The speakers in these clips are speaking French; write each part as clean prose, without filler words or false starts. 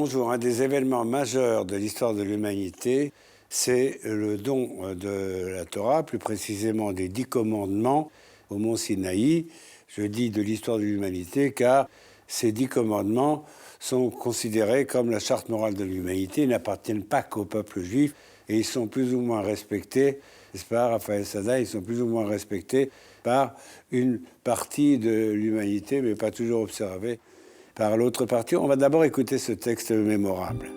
jours, un des événements majeurs de l'histoire de l'humanité, c'est le don de la Torah, plus précisément des 10 commandements au mont Sinaï. Je dis de l'histoire de l'humanité car ces 10 commandements sont considérés comme la charte morale de l'humanité, ils n'appartiennent pas qu'au peuple juif et ils sont plus ou moins respectés, n'est-ce pas, Raphaël Sada, ils sont plus ou moins respectés par une partie de l'humanité, mais pas toujours observés par l'autre partie. On va d'abord écouter ce texte mémorable.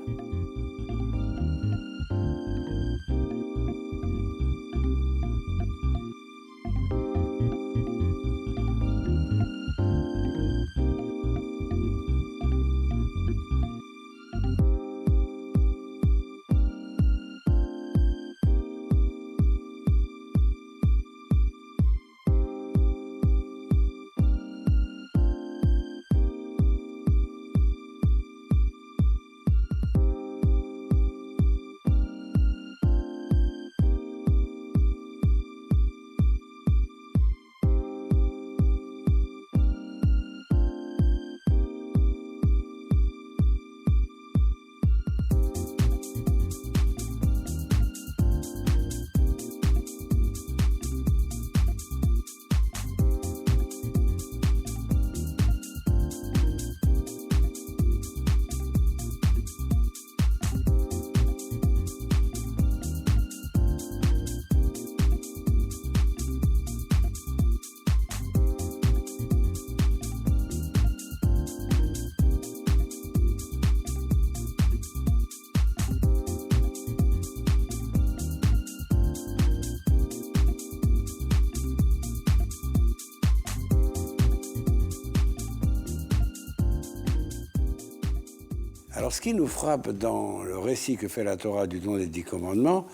Alors, ce qui nous frappe dans le récit que fait la Torah du don des 10 commandements,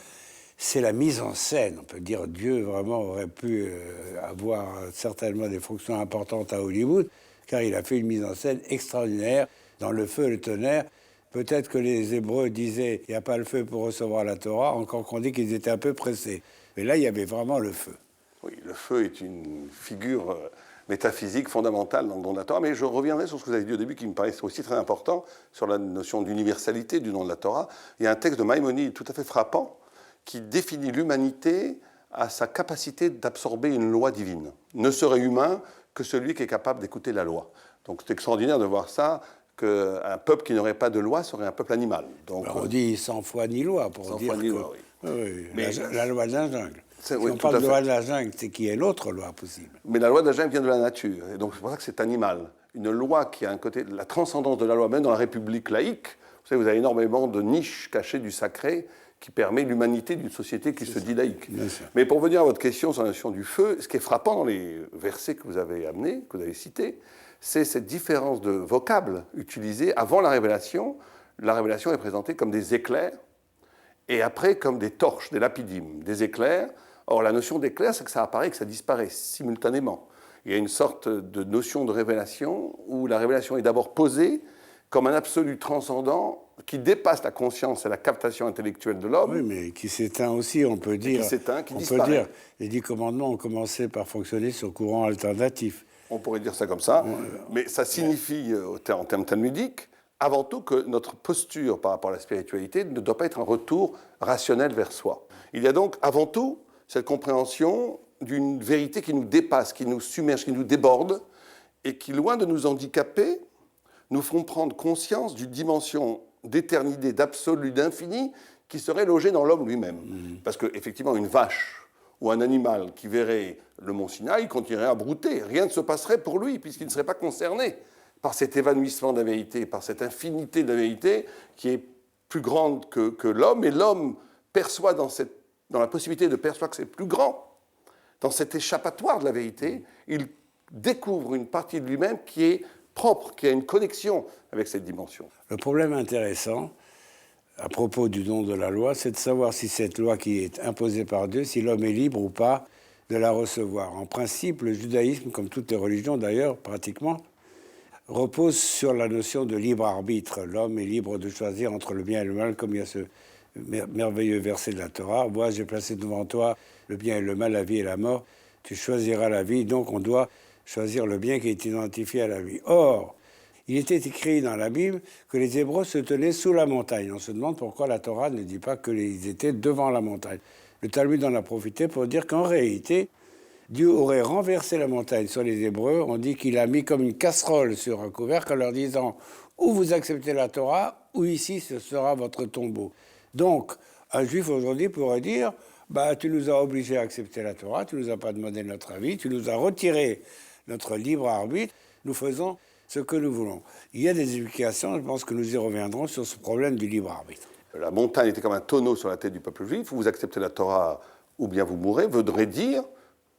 c'est la mise en scène. On peut dire Dieu vraiment aurait pu avoir certainement des fonctions importantes à Hollywood, car il a fait une mise en scène extraordinaire dans le feu et le tonnerre. Peut-être que les Hébreux disaient « il n'y a pas le feu pour recevoir la Torah », encore qu'on dit qu'ils étaient un peu pressés. Mais là, il y avait vraiment le feu. Oui, le feu est une figure métaphysique fondamentale dans le don de la Torah, mais je reviendrai sur ce que vous avez dit au début qui me paraît aussi très important, sur la notion d'universalité du don de la Torah. Il y a un texte de Maïmonide tout à fait frappant qui définit l'humanité à sa capacité d'absorber une loi divine. Ne serait humain que celui qui est capable d'écouter la loi. Donc c'est extraordinaire de voir ça, qu'un peuple qui n'aurait pas de loi serait un peuple animal. Donc, alors on dit sans foi ni loi, pour sans dire foi ni loi, oui. Oui, mais la loi de la jungle. Si oui, on parle de loi de la jungle, c'est qu'il y ait l'autre loi possible. Mais la loi de la jungle vient de la nature, et donc c'est pour ça que c'est animal. Une loi qui a un côté, la transcendance de la loi, même dans la République laïque, vous savez, vous avez énormément de niches cachées du sacré qui permet l'humanité d'une société qui se dit laïque. Mais pour venir à votre question sur la notion du feu, ce qui est frappant dans les versets que vous avez amenés, que vous avez cités, c'est cette différence de vocable utilisée. Avant la révélation est présentée comme des éclairs, et après comme des torches, des lapidim, des éclairs. Or, la notion d'éclair, c'est que ça apparaît et que ça disparaît simultanément. Il y a une sorte de notion de révélation où la révélation est d'abord posée comme un absolu transcendant qui dépasse la conscience et la captation intellectuelle de l'homme. Oui, mais qui s'éteint aussi, on peut dire. Qui s'éteint, qui disparaît. On peut dire, les 10 commandements ont commencé par fonctionner sur courant alternatif. On pourrait dire ça comme ça, mais ça signifie, en termes talmudiques, avant tout que notre posture par rapport à la spiritualité ne doit pas être un retour rationnel vers soi. Il y a donc, avant tout, cette compréhension d'une vérité qui nous dépasse, qui nous submerge, qui nous déborde, et qui, loin de nous handicaper, nous font prendre conscience d'une dimension d'éternité, d'absolu, d'infini, qui serait logée dans l'homme lui-même. Parce qu'effectivement, une vache ou un animal qui verrait le mont Sinaï continuerait à brouter. Rien ne se passerait pour lui, puisqu'il ne serait pas concerné par cet évanouissement de la vérité, par cette infinité de la vérité qui est plus grande que l'homme, et l'homme perçoit dans la possibilité de percevoir que c'est plus grand, dans cet échappatoire de la vérité, il découvre une partie de lui-même qui est propre, qui a une connexion avec cette dimension. Le problème intéressant, à propos du don de la loi, c'est de savoir si cette loi qui est imposée par Dieu, si l'homme est libre ou pas de la recevoir. En principe, le judaïsme, comme toutes les religions d'ailleurs, pratiquement, repose sur la notion de libre arbitre. L'homme est libre de choisir entre le bien et le mal, comme il y a ce merveilleux verset de la Torah. Moi, j'ai placé devant toi le bien et le mal, la vie et la mort. Tu choisiras la vie, donc on doit choisir le bien qui est identifié à la vie. Or, il était écrit dans la Bible que les Hébreux se tenaient sous la montagne. On se demande pourquoi la Torah ne dit pas qu'ils étaient devant la montagne. Le Talmud en a profité pour dire qu'en réalité, Dieu aurait renversé la montagne sur les Hébreux. On dit qu'il a mis comme une casserole sur un couvercle en leur disant « ou vous acceptez la Torah, ou ici ce sera votre tombeau ». Donc, un juif aujourd'hui pourrait dire bah, « tu nous as obligés à accepter la Torah, tu ne nous as pas demandé notre avis, tu nous as retiré notre libre arbitre, nous faisons ce que nous voulons ». Il y a des explications, je pense que nous y reviendrons sur ce problème du libre arbitre. La montagne était comme un tonneau sur la tête du peuple juif. Vous acceptez la Torah ou bien vous mourrez, voudrait dire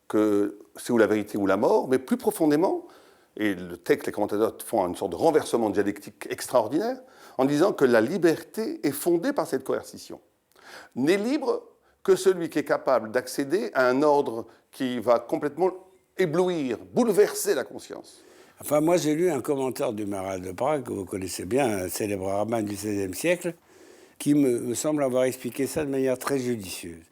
que c'est ou la vérité ou la mort, mais plus profondément, et le texte, les commentateurs font une sorte de renversement dialectique extraordinaire, en disant que la liberté est fondée par cette coercition. N'est libre que celui qui est capable d'accéder à un ordre qui va complètement éblouir, bouleverser la conscience. Enfin, moi, j'ai lu un commentaire du Maharal de Prague, que vous connaissez bien, un célèbre rabbin du XVIe siècle, qui me semble avoir expliqué ça de manière très judicieuse.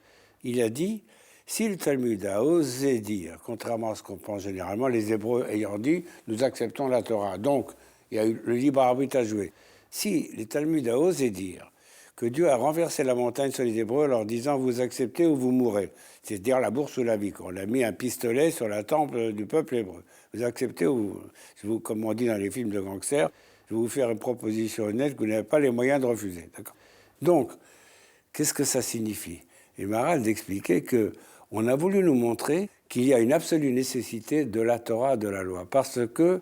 Il a dit, si le Talmud a osé dire, contrairement à ce qu'on pense généralement, les Hébreux ayant dit, nous acceptons la Torah, donc il y a eu le libre arbitre à jouer. Si le Talmud a osé dire que Dieu a renversé la montagne sur les Hébreux en leur disant, vous acceptez ou vous mourrez, c'est-à-dire la bourse ou la vie, on a mis un pistolet sur la tempe du peuple hébreu. Vous acceptez ou vous, comme on dit dans les films de gangsters, je vais vous faire une proposition honnête que vous n'avez pas les moyens de refuser. D'accord ? Donc, qu'est-ce que ça signifie? Et Maharal d'expliquer qu'on a voulu nous montrer qu'il y a une absolue nécessité de la Torah, de la loi, parce que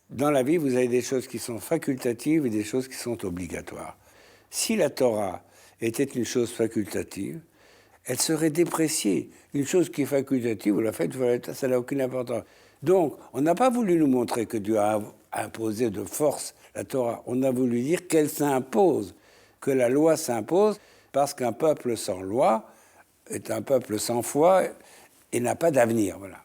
dans la vie, vous avez des choses qui sont facultatives et des choses qui sont obligatoires. Si la Torah était une chose facultative, elle serait dépréciée. Une chose qui est facultative, vous la faites, ça n'a aucune importance. Donc, on n'a pas voulu nous montrer que Dieu a imposé de force la Torah. On a voulu dire qu'elle s'impose, que la loi s'impose, parce qu'un peuple sans loi est un peuple sans foi et n'a pas d'avenir. Voilà.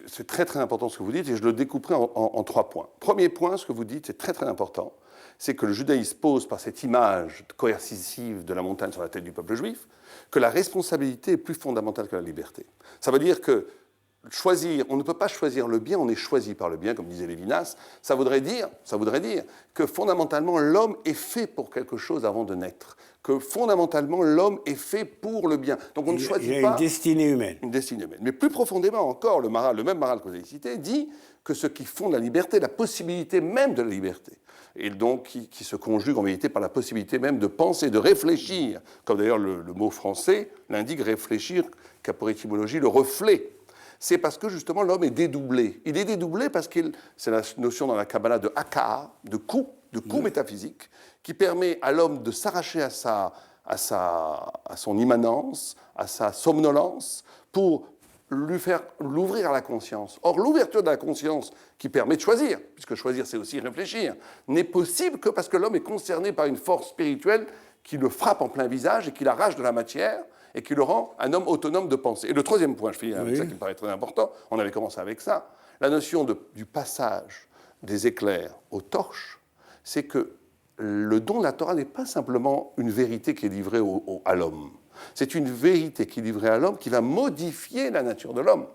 C'est très très important ce que vous dites, et je le découperai en 3 points. Premier point, ce que vous dites, c'est très très important, c'est que le judaïsme pose par cette image coercitive de la montagne sur la tête du peuple juif, que la responsabilité est plus fondamentale que la liberté. Ça veut dire que choisir, on ne peut pas choisir le bien, on est choisi par le bien, comme disait Lévinas. Ça voudrait dire que fondamentalement, l'homme est fait pour quelque chose avant de naître. Que fondamentalement, l'homme est fait pour le bien. Donc on ne choisit pas... Il y a une destinée humaine. Une destinée humaine. Mais plus profondément encore, le même Maharal que vous avez cité, dit que ce qui fonde la liberté, la possibilité même de la liberté, et donc qui se conjugue en vérité par la possibilité même de penser, de réfléchir, comme d'ailleurs le mot français l'indique, réfléchir, qu'a pour étymologie le reflet. C'est parce que justement l'homme est dédoublé. Il est dédoublé parce que c'est la notion dans la Kabbalah de haka, de coup métaphysique, qui permet à l'homme de s'arracher à son immanence, à sa somnolence, pour lui faire l'ouvrir à la conscience. Or, l'ouverture de la conscience qui permet de choisir, puisque choisir c'est aussi réfléchir, n'est possible que parce que l'homme est concerné par une force spirituelle qui le frappe en plein visage et qui l'arrache de la matière et qui le rend un homme autonome de pensée. Et le troisième point, je finis avec ça qui me paraît très important, on avait commencé avec ça, la notion du passage des éclairs aux torches, c'est que le don de la Torah n'est pas simplement une vérité qui est livrée à l'homme. C'est une vérité qui est livrée à l'homme qui va modifier la nature de l'homme.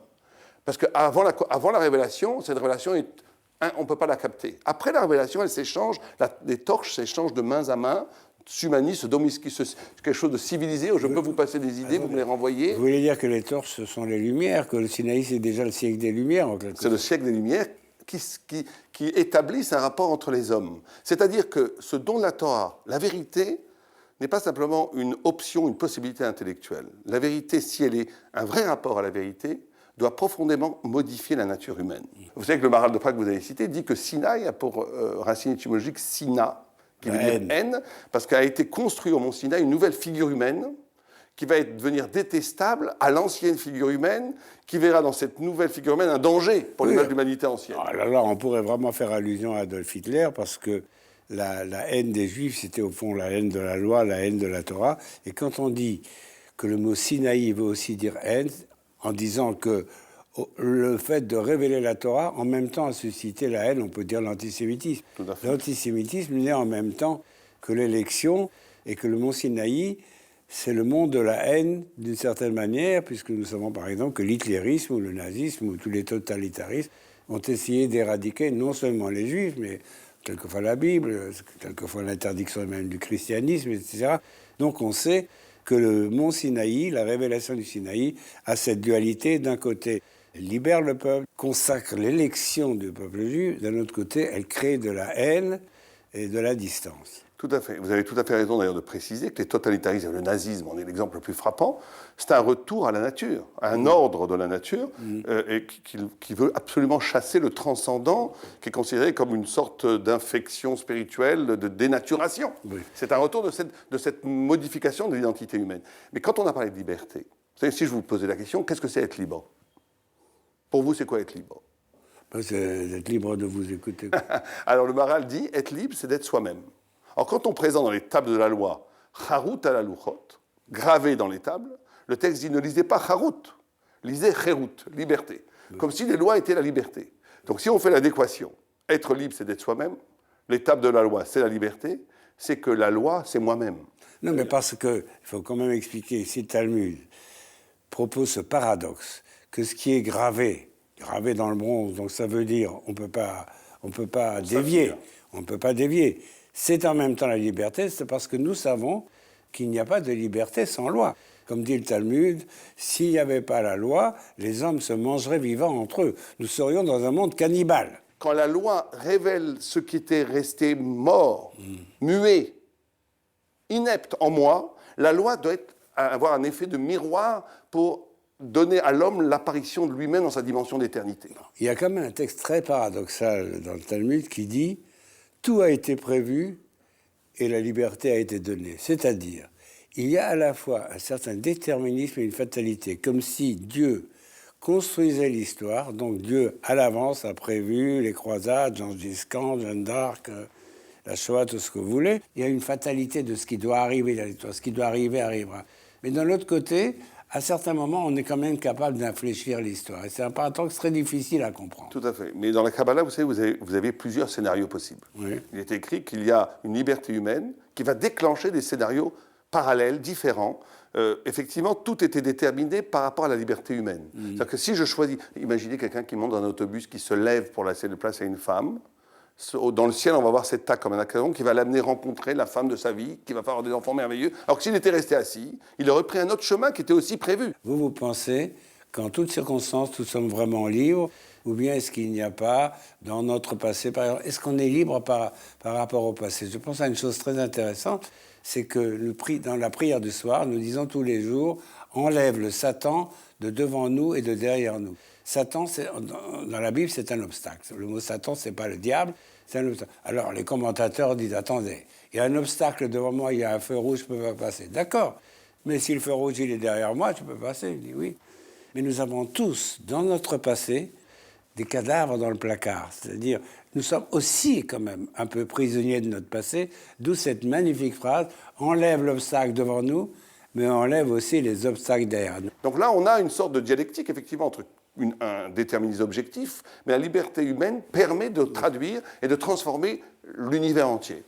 Parce qu'avant la révélation, cette révélation, on ne peut pas la capter. Après la révélation, elle s'échange, les torches s'échangent de main à main, s'humanisent, se domestiquent, quelque chose de civilisé, où je peux vous passer des idées, vous me les renvoyez. Vous voulez dire que les torches, ce sont les Lumières, que le Sinaï, c'est déjà le siècle des Lumières, en quelque sorte. C'est le siècle des Lumières qui établissent un rapport entre les hommes. C'est-à-dire que ce don de la Torah, la vérité, n'est pas simplement une option, une possibilité intellectuelle. La vérité, si elle est un vrai rapport à la vérité, doit profondément modifier la nature humaine. Vous savez que le Maharal de Prague que vous avez cité dit que Sinaï a pour racine étymologique Sina, qui veut dire haine, parce qu'a été construit au mont Sinaï une nouvelle figure humaine qui va devenir détestable à l'ancienne figure humaine, qui verra dans cette nouvelle figure humaine un danger pour l'image de l'humanité ancienne. Alors, on pourrait vraiment faire allusion à Adolf Hitler, parce que la haine des Juifs, c'était au fond la haine de la loi, la haine de la Torah. Et quand on dit que le mot Sinaï veut aussi dire haine, en disant que le fait de révéler la Torah, en même temps, a suscité la haine, on peut dire l'antisémitisme. L'antisémitisme naît en même temps que l'élection, et que le mont Sinaï, c'est le monde de la haine, d'une certaine manière, puisque nous savons par exemple que l'hitlérisme ou le nazisme ou tous les totalitarismes ont essayé d'éradiquer non seulement les Juifs, mais quelquefois la Bible, quelquefois l'interdiction même du christianisme, etc. Donc on sait que le mont Sinaï, la révélation du Sinaï, a cette dualité. D'un côté, elle libère le peuple, consacre l'élection du peuple juif. D'un autre côté, elle crée de la haine et de la distance. Tout à fait. Vous avez tout à fait raison d'ailleurs de préciser que les totalitarismes, le nazisme en est l'exemple le plus frappant, c'est un retour à la nature, à un ordre de la nature, et qui veut absolument chasser le transcendant, qui est considéré comme une sorte d'infection spirituelle, de dénaturation. Oui. C'est un retour de cette modification de l'identité humaine. Mais quand on a parlé de liberté, vous savez, si je vous posais la question, qu'est-ce que c'est être libre? Pour vous, c'est quoi être libre? C'est d'être libre de vous écouter. Alors le Maharal dit, être libre, c'est d'être soi-même. Alors, quand on présente dans les tables de la loi Harut ala luchot, gravé dans les tables, le texte dit ne lisez pas Harut, lisez Cherut, liberté. Comme si les lois étaient la liberté. Donc, si on fait l'adéquation, être libre, c'est d'être soi-même, les tables de la loi, c'est la liberté, c'est que la loi, c'est moi-même. Non, mais parce qu'il faut quand même expliquer, si le Talmud propose ce paradoxe, que ce qui est gravé dans le bronze, donc ça veut dire on peut pas dévier, on ne peut pas dévier. C'est en même temps la liberté, c'est parce que nous savons qu'il n'y a pas de liberté sans loi. Comme dit le Talmud, s'il n'y avait pas la loi, les hommes se mangeraient vivants entre eux. Nous serions dans un monde cannibale. Quand la loi révèle ce qui était resté mort, muet, inepte en moi, la loi doit avoir un effet de miroir pour donner à l'homme l'apparition de lui-même dans sa dimension d'éternité. Il y a quand même un texte très paradoxal dans le Talmud qui dit « Tout a été prévu et la liberté a été donnée ». C'est-à-dire, il y a à la fois un certain déterminisme et une fatalité, comme si Dieu construisait l'histoire, donc Dieu, à l'avance, a prévu les croisades, Gengis Khan, Jeanne d'Arc, la Shoah, tout ce que vous voulez. Il y a une fatalité de ce qui doit arriver dans l'histoire. Ce qui doit arriver arrivera. Mais d'un autre côté, à certains moments, on est quand même capable d'infléchir l'histoire. Et c'est un paradoxe très difficile à comprendre. Tout à fait. Mais dans la Kabbalah, vous savez, vous avez plusieurs scénarios possibles. Oui. Il est écrit qu'il y a une liberté humaine qui va déclencher des scénarios parallèles, différents. Effectivement, tout était déterminé par rapport à la liberté humaine. C'est-à-dire que si je choisis... Imaginez quelqu'un qui monte dans un autobus, qui se lève pour laisser de place à une femme. Dans le ciel, on va voir cet acte comme un occasion qui va l'amener rencontrer la femme de sa vie, qui va faire des enfants merveilleux. Alors que s'il était resté assis, il aurait pris un autre chemin qui était aussi prévu. Vous pensez qu'en toutes circonstances, nous sommes vraiment libres, ou bien est-ce qu'il n'y a pas, dans notre passé, par exemple, est-ce qu'on est libre par rapport au passé? Je pense à une chose très intéressante, c'est que dans la prière du soir, nous disons tous les jours, enlève le Satan de devant nous et de derrière nous. Satan, dans la Bible, c'est un obstacle. Le mot Satan, c'est pas le diable, c'est un obstacle. Alors, les commentateurs disent, attendez, il y a un obstacle devant moi, il y a un feu rouge, je ne peux pas passer. D'accord, mais si le feu rouge, il est derrière moi, tu peux passer. Je dis oui. Mais nous avons tous, dans notre passé, des cadavres dans le placard. C'est-à-dire, nous sommes aussi, quand même, un peu prisonniers de notre passé, d'où cette magnifique phrase, enlève l'obstacle devant nous, mais enlève aussi les obstacles derrière nous. Donc là, on a une sorte de dialectique, effectivement, entre un déterminisme objectif, mais la liberté humaine permet de traduire et de transformer l'univers entier.